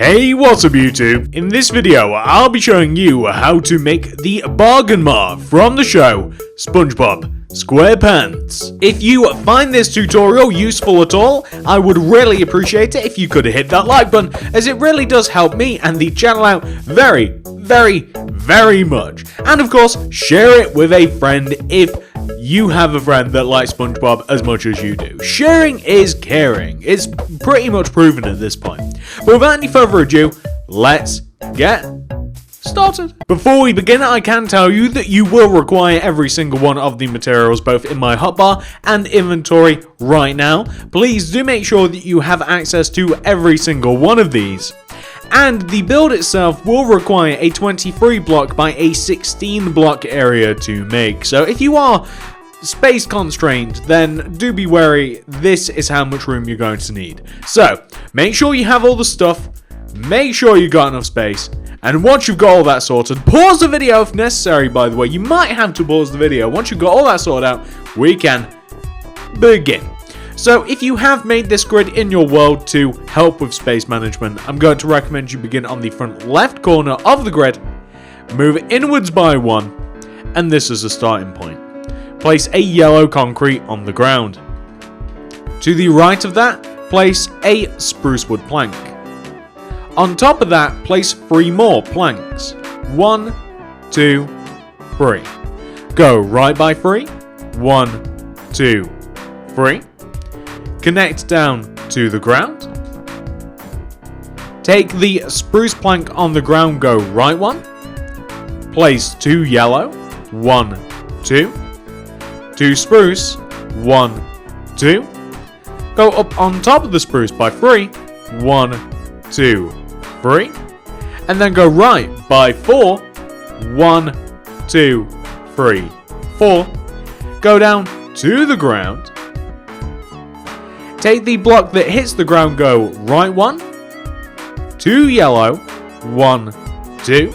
Hey, what's up YouTube? In this video, I'll be showing you how to make the BargNmart from the show SpongeBob Squarepants. If you find this tutorial useful at all, I would really appreciate it if you could hit that like button, as it really does help me and the channel out very much. And of course, share it with a friend if you have a friend that likes SpongeBob as much as you do. Sharing is caring. It's pretty much proven at this point. But without any further ado, let's get started. Before we begin, I can tell you that you will require every single one of the materials both in my hotbar and inventory right now. Please do make sure that you have access to every single one of these. And the build itself will require a 23 block by a 16 block area to make. So if you are space constrained, then do be wary. This is how much room you're going to need. So make sure you have all the stuff, make sure you got enough space, and once you've got all that sorted, pause the video if necessary. By the way, you might have to pause the video. Once you've got all that sorted out, we can begin. So if you have made this grid in your world to help with space management, I'm going to recommend you begin on the front left corner of the grid, move inwards by 1, and this is a starting point. Place a yellow concrete on the ground. To the right of that, place a spruce wood plank. On top of that, place 3 more planks. 1, 2, 3. Go right by 3. 1, 2, 3. Connect down to the ground. Take the spruce plank on the ground, go right 1. Place 2 yellow. 1, 2. 2 spruce. 1, 2. Go up on top of the spruce by 3. 1, 2, 3. And then go right by 4. 1, 2, 3, 4. Go down to the ground. Take the block that hits the ground, go right 1. 2 yellow. 1, 2.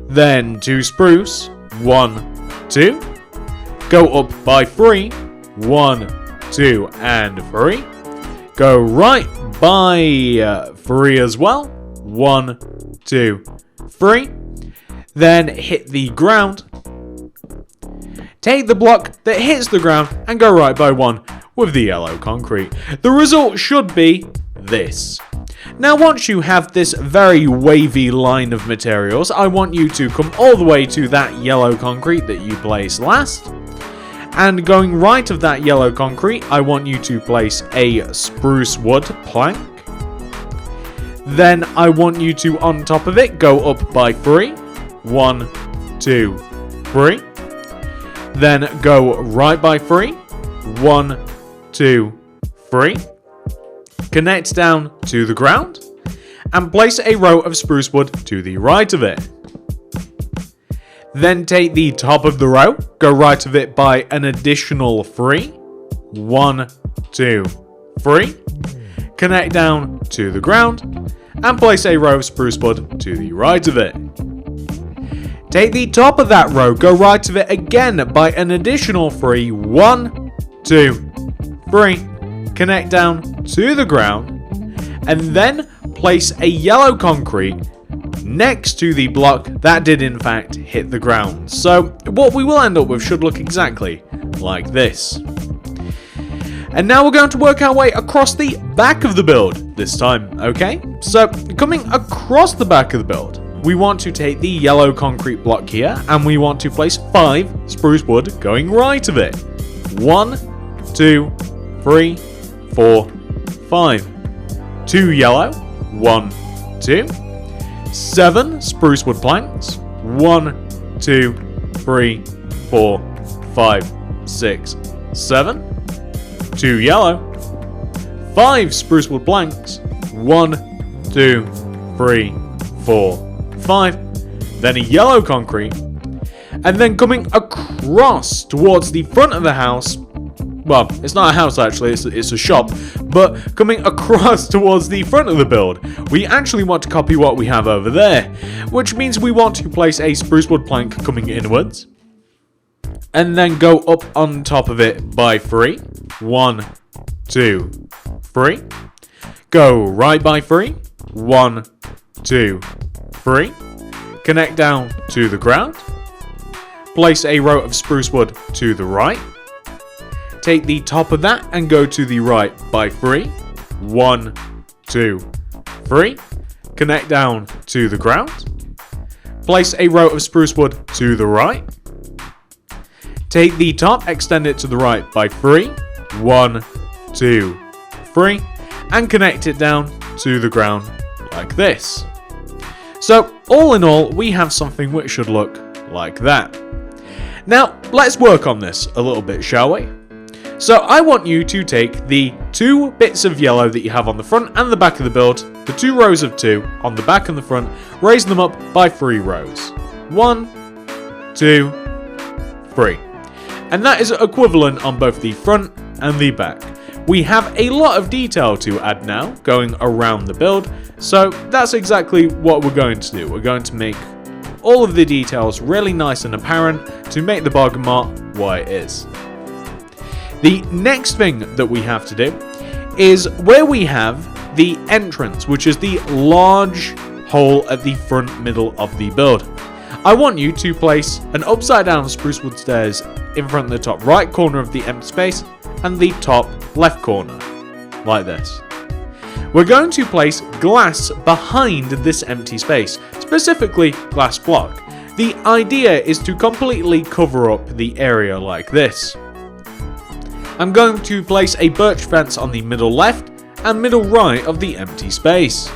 Then 2 spruce. 1, 2. Go up by 3. 1, 2, and 3. Go right by 3 as well. 1, 2, 3. Then hit the ground. Take the block that hits the ground and go right by 1 with the yellow concrete. The result should be this. Now once you have this very wavy line of materials, I want you to come all the way to that yellow concrete that you placed last. And going right of that yellow concrete, I want you to place a spruce wood plank. Then I want you to, on top of it, go up by 3. 1, 2, 3. Then go right by 3. 1, 2, 3. Connect down to the ground. And place a row of spruce wood to the right of it. Then take the top of the row, go right of it by an additional 3. 1, 2, 3. Connect down to the ground. And place a row of spruce wood to the right of it. Take the top of that row, go right of it again by an additional 3. 1, 2, 3. Connect down to the ground. And then place a yellow concrete next to the block that did in fact hit the ground. So what we will end up with should look exactly like this. And now we're going to work our way across the back of the build this time, okay? So coming across the back of the build, we want to take the yellow concrete block here and we want to place 5 spruce wood going right of it. 1, 2, 3, 4, 5. 2 yellow. 1, 2. 7 spruce wood planks. 1, 2, 3, 4, 5, 6, 7. 2 yellow. 5 spruce wood planks. 1, 2, 3, 4, 5. Then a yellow concrete. And then coming across towards the front of the house. Well, it's not a house actually, it's a shop. But coming across towards the front of the build, we actually want to copy what we have over there. Which means we want to place a spruce wood plank coming inwards. And then go up on top of it by 3. 1, 2, 3. Go right by 3. 1, 2, 3. Connect down to the ground. Place a row of spruce wood to the right. Take the top of that and go to the right by 3. 1, 2, 3. Connect down to the ground. Place a row of spruce wood to the right. Take the top, extend it to the right by 3. 1, 2, 3. And connect it down to the ground like this. So, all in all, we have something which should look like that. Now, let's work on this a little bit, shall we? So, I want you to take the 2 bits of yellow that you have on the front and the back of the build, the 2 rows of 2 on the back and the front, raise them up by 3 rows. 1, 2, 3. And that is equivalent on both the front and the back. We have a lot of detail to add now, going around the build, so that's exactly what we're going to do. We're going to make all of the details really nice and apparent to make the BargNmart what it is. The next thing that we have to do is where we have the entrance, which is the large hole at the front middle of the build. I want you to place an upside down spruce wood stairs in front of the top right corner of the empty space and the top left corner, like this. We're going to place glass behind this empty space, specifically glass block. The idea is to completely cover up the area like this. I'm going to place a birch fence on the middle left and middle right of the empty space.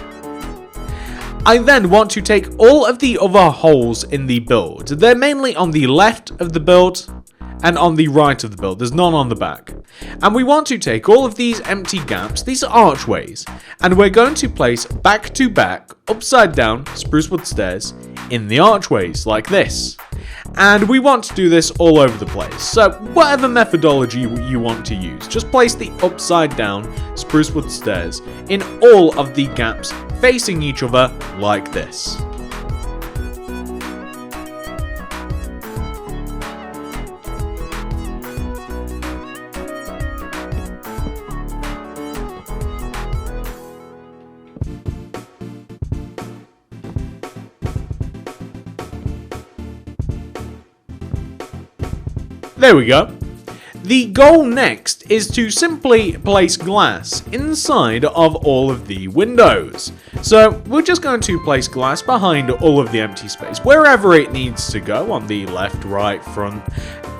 I then want to take all of the other holes in the build. They're mainly on the left of the build and on the right of the build. There's none on the back. And we want to take all of these empty gaps, these archways, and we're going to place back to back, upside down spruce wood stairs in the archways like this. And we want to do this all over the place. So whatever methodology you want to use, just place the upside down spruce wood stairs in all of the gaps facing each other like this. There we go. The goal next is to simply place glass inside of all of the windows. So we're just going to place glass behind all of the empty space, wherever it needs to go, on the left, right, front,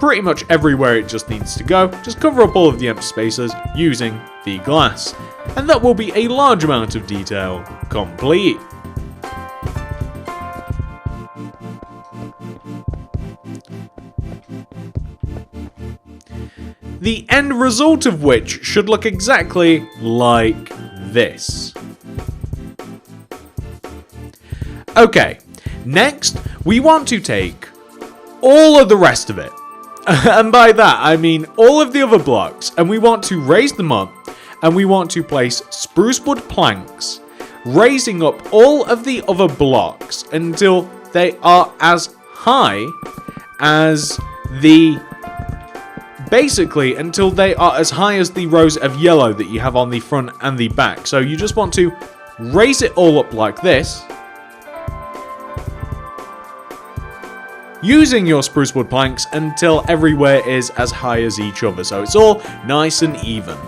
pretty much everywhere it just needs to go. Just cover up all of the empty spaces using the glass. And that will be a large amount of detail complete. The end result of which should look exactly like this. Okay, next we want to take all of the rest of it. And by that I mean all of the other blocks, and we want to raise them up, and we want to place spruce wood planks, raising up all of the other blocks until they are as high as the... Basically, until they are as high as the rows of yellow that you have on the front and the back. So you just want to raise it all up like this, using your spruce wood planks until everywhere is as high as each other. So it's all nice and even.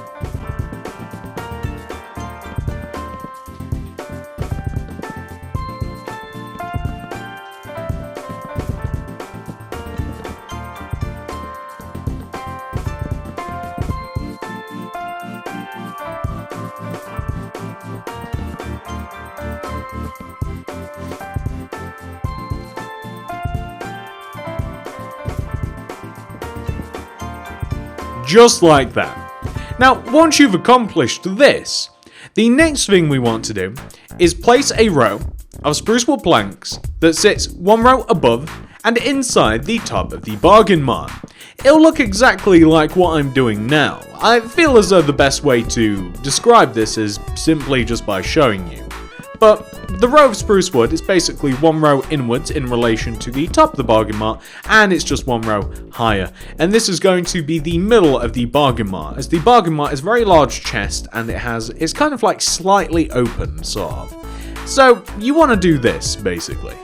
Just like that. Now, once you've accomplished this, the next thing we want to do is place a row of spruce wood planks that sits one row above and inside the top of the BargNmart. It'll look exactly like what I'm doing now. I feel as though the best way to describe this is simply just by showing you. But the row of spruce wood is basically one row inwards in relation to the top of the BargNmart, and it's just one row higher. And this is going to be the middle of the BargNmart, as the BargNmart is a very large chest, and it's kind of like slightly open, sort of. So you want to do this, basically.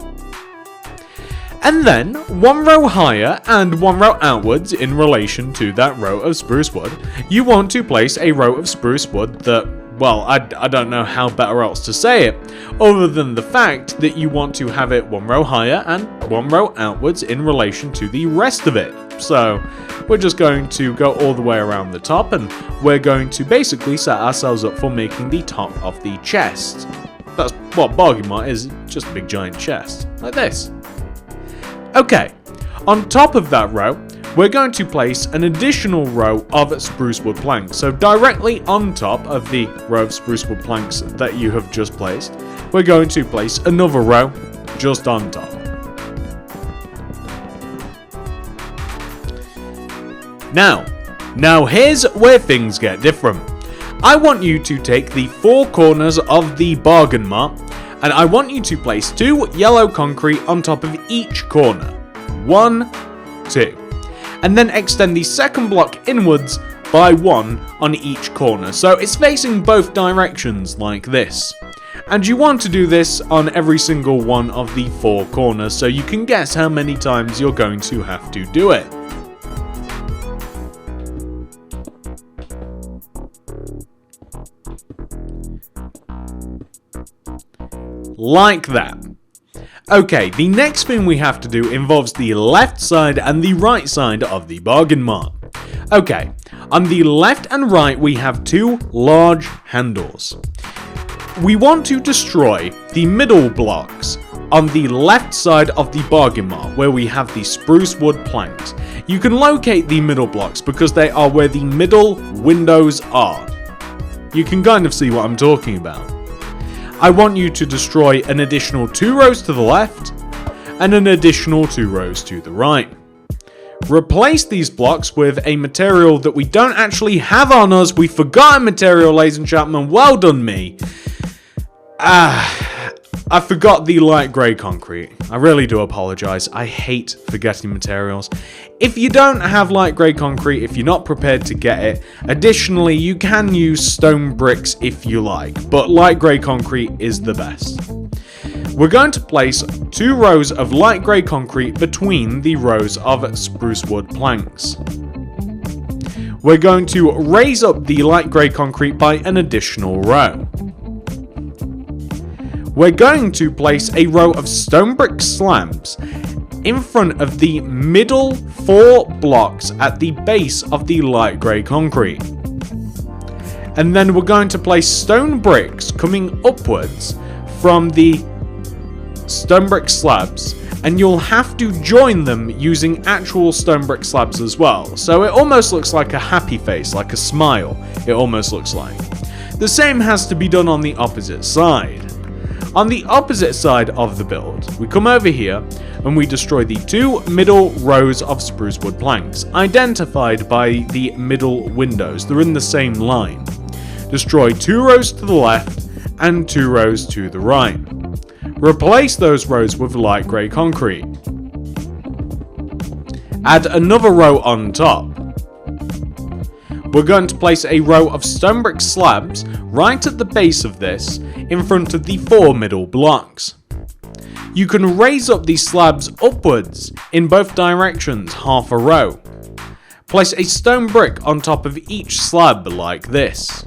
And then, one row higher and one row outwards in relation to that row of spruce wood, you want to place a row of spruce wood that, well, I don't know how better else to say it, other than the fact that you want to have it one row higher and one row outwards in relation to the rest of it. So, we're just going to go all the way around the top, and we're going to basically set ourselves up for making the top of the chest. That's what BargNmart is, just a big giant chest, like this. Okay, on top of that row, we're going to place an additional row of spruce wood planks. So directly on top of the row of spruce wood planks that you have just placed, we're going to place another row just on top. Now here's where things get different. I want you to take the four corners of the BargNmart, and I want you to place 2 yellow concrete on top of each corner. 1, 2. And then extend the second block inwards by 1 on each corner. So it's facing both directions like this. And you want to do this on every single one of the 4 corners, so you can guess how many times you're going to have to do it. Like that. Okay, the next thing we have to do involves the left side and the right side of the BargNmart. Okay, on the left and right we have 2 large handles. We want to destroy the middle blocks on the left side of the BargNmart where we have the spruce wood planks. You can locate the middle blocks because they are where the middle windows are. You can kind of see what I'm talking about. I want you to destroy an additional 2 rows to the left and an additional 2 rows to the right. Replace these blocks with a material that we don't actually have on us. We forgot a material, ladies and gentlemen. Well done, me. I forgot the light grey concrete. I really do apologise. I hate forgetting materials. If you don't have light grey concrete, if you're not prepared to get it, additionally you can use stone bricks if you like, but light grey concrete is the best. We're going to place 2 rows of light grey concrete between the rows of spruce wood planks. We're going to raise up the light grey concrete by an additional row. We're going to place a row of stone brick slabs in front of the middle 4 blocks at the base of the light grey concrete. And then we're going to place stone bricks coming upwards from the stone brick slabs, and you'll have to join them using actual stone brick slabs as well. So it almost looks like a happy face, like a smile, it almost looks like. The same has to be done on the opposite side. On the opposite side of the build, we come over here and we destroy the 2 middle rows of spruce wood planks, identified by the middle windows. They're in the same line. Destroy 2 rows to the left and 2 rows to the right. Replace those rows with light grey concrete. Add another row on top. We're going to place a row of stone brick slabs right at the base of this, in front of the 4 middle blocks. You can raise up these slabs upwards in both directions half a row. Place a stone brick on top of each slab like this.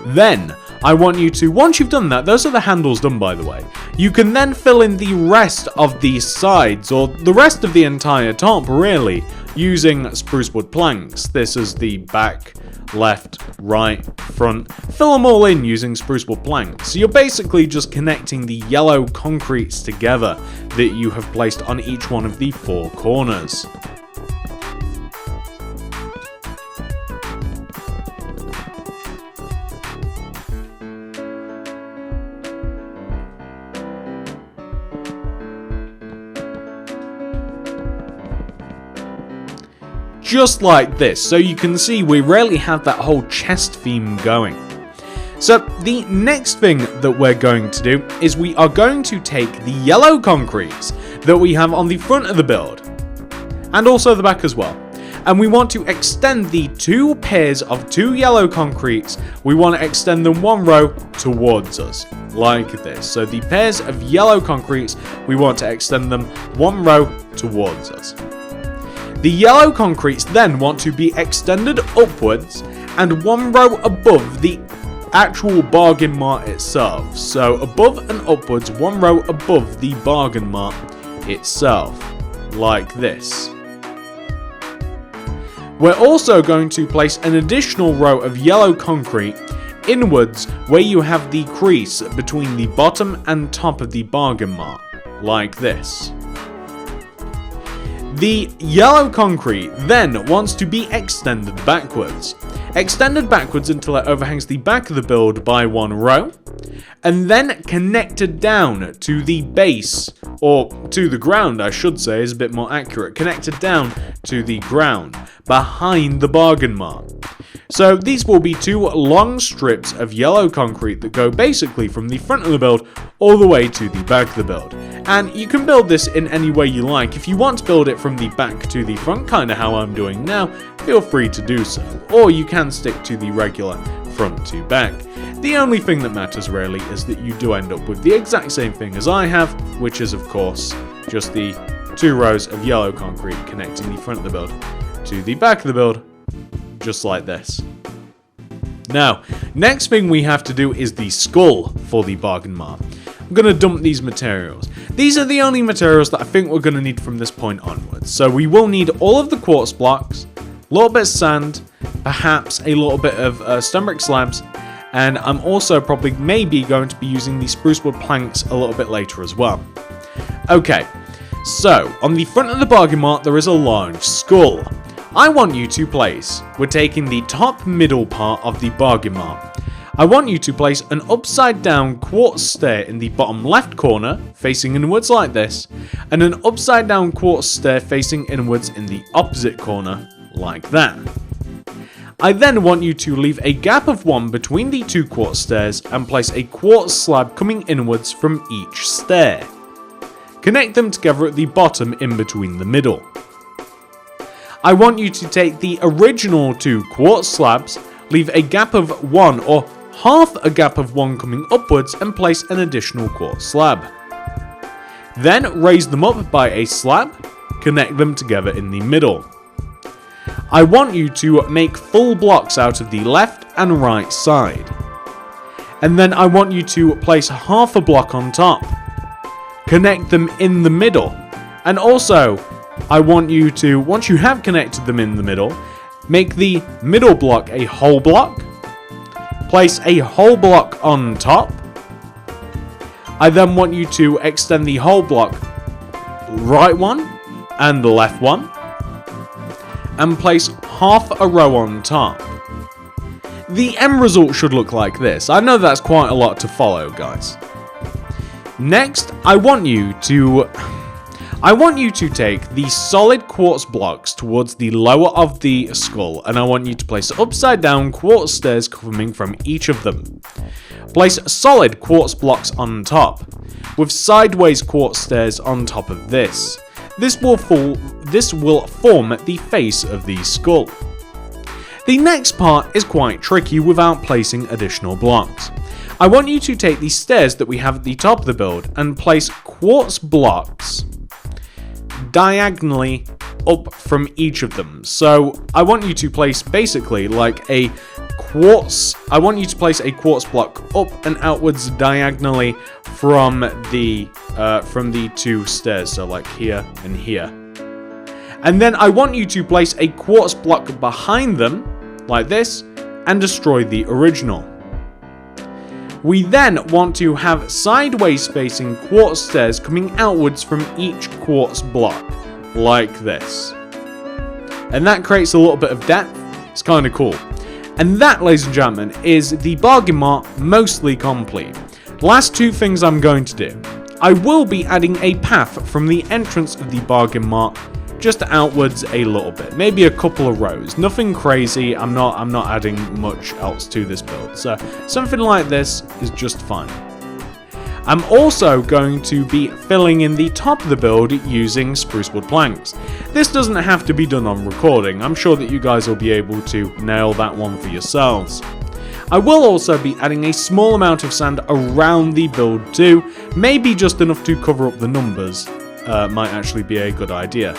Then, I want you to, once you've done that, those are the handles done by the way, you can then fill in the rest of these sides, or the rest of the entire top really, using spruce wood planks. This is the back, left, right, front. Fill them all in using spruce wood planks. So you're basically just connecting the yellow concretes together that you have placed on each one of the 4 corners. Just like this, so you can see we really have that whole chest theme going. So the next thing that we're going to do is we are going to take the yellow concretes that we have on the front of the build, and also the back as well, And we want to extend the 2 pairs of 2 yellow concretes. We want to extend them 1 row towards us, like this. So the pairs of yellow concretes, we want to extend them 1 row towards us. The yellow concretes then want to be extended upwards and 1 row above the actual BargNmart itself. So above and upwards, 1 row above the BargNmart itself, like this. We're also going to place an additional row of yellow concrete inwards where you have the crease between the bottom and top of the BargNmart, like this. The yellow concrete then wants to be extended backwards. Extended backwards until it overhangs the back of the build by 1 row, and then connected down to the base, or to the ground I should say is a bit more accurate, connected down to the ground behind the BargNmart. So these will be 2 long strips of yellow concrete that go basically from the front of the build all the way to the back of the build. And you can build this in any way you like. If you want to build it from the back to the front, kind of how I'm doing now, feel free to do so. Or you can stick to the regular front to back. The only thing that matters really is that you do end up with the exact same thing as I have, which is of course just the 2 rows of yellow concrete connecting the front of the build to the back of the build, just like this. Now, next thing we have to do is the skull for the BargNmart. I'm going to dump these materials. These are the only materials that I think we're going to need from this point onwards. So we will need all of the quartz blocks, a little bit of sand, perhaps a little bit of stone brick slabs, and I'm also probably maybe going to be using the spruce wood planks a little bit later as well. Okay, so on the front of the BargNmart there is a large skull. I want you to place, we're taking the top middle part of the BargNmart. I want you to place an upside down quartz stair in the bottom left corner, facing inwards like this, and an upside down quartz stair facing inwards in the opposite corner, like that. I then want you to leave a gap of 1 between the 2 quartz stairs and place a quartz slab coming inwards from each stair. Connect them together at the bottom in between the middle. I want you to take the original 2 quartz slabs, leave a gap of 1 or half a gap of 1 coming upwards and place an additional quartz slab. Then raise them up by a slab, connect them together in the middle. I want you to make full blocks out of the left and right side. And then I want you to place half a block on top. Connect them in the middle. And also, I want you to, once you have connected them in the middle, make the middle block a whole block. Place a whole block on top. I then want you to extend the whole block, right one and the left one, and place half a row on top. The end result should look like this. I know that's quite a lot to follow, guys. Next, I want you to take the solid quartz blocks towards the lower of the skull, and I want you to place upside down quartz stairs coming from each of them. Place solid quartz blocks on top, with sideways quartz stairs on top of this. This will form the face of the skull. The next part is quite tricky without placing additional blocks. I want you to take the stairs that we have at the top of the build and place quartz blocks diagonally up from each of them. So I want you to place basically like a quartz, I want you to place a quartz block up and outwards diagonally from the 2 stairs, so like here and here. And then I want you to place a quartz block behind them, like this, and destroy the original. We then want to have sideways facing quartz stairs coming outwards from each quartz block, like this. And that creates a little bit of depth. It's kind of cool. And that, ladies and gentlemen, is the BargNmart mostly complete. Last 2 things I'm going to do. I will be adding a path from the entrance of the BargNmart just outwards a little bit, maybe a couple of rows. Nothing crazy. I'm not adding much else to this build. So something like this is just fine. I'm also going to be filling in the top of the build using spruce wood planks. This doesn't have to be done on recording. I'm sure that you guys will be able to nail that one for yourselves. I will also be adding a small amount of sand around the build too, maybe just enough to cover up the numbers. Might actually be a good idea.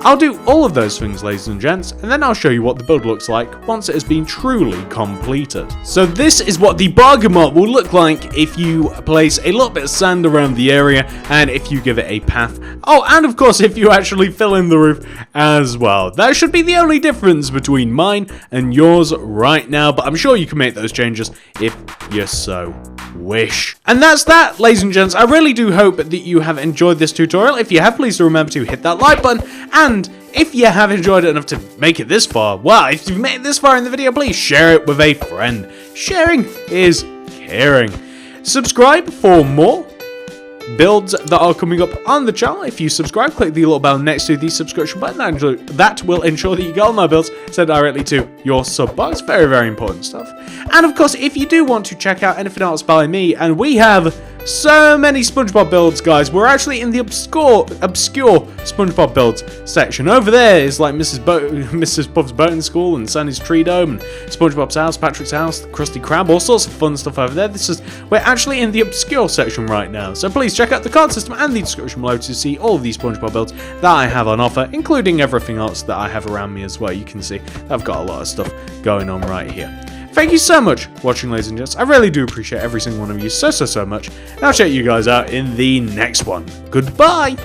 I'll do all of those things, ladies and gents, and then I'll show you what the build looks like once it has been truly completed. So this is what the BargNmart will look like if you place a little bit of sand around the area and if you give it a path. Oh, and of course if you actually fill in the roof as well. That should be the only difference between mine and yours right now, but I'm sure you can make those changes if you so wish. And that's that, ladies and gents. I really do hope that you have enjoyed this tutorial. If you have, please do remember to hit that like button, and if you have enjoyed it enough to make it this far, well, if you've made it this far in the video, please share it with a friend. Sharing is caring. Subscribe for more builds that are coming up on the channel. If you subscribe, click the little bell next to the subscription button. That will ensure that you get all my builds sent directly to your sub box. Very, very important stuff. And of course, if you do want to check out anything else by me, and we have so many SpongeBob builds, guys. We're actually in the obscure SpongeBob builds section. Over there is like Mrs. Puff's boating school and Sandy's tree dome, and SpongeBob's house, Patrick's house, the Krusty Krab, all sorts of fun stuff over there. We're actually in the obscure section right now. So please check out the card system and the description below to see all of these SpongeBob builds that I have on offer, including everything else that I have around me as well. You can see I've got a lot of stuff going on right here. Thank you so much for watching, ladies and gents. I really do appreciate every single one of you so much. And I'll check you guys out in the next one. Goodbye!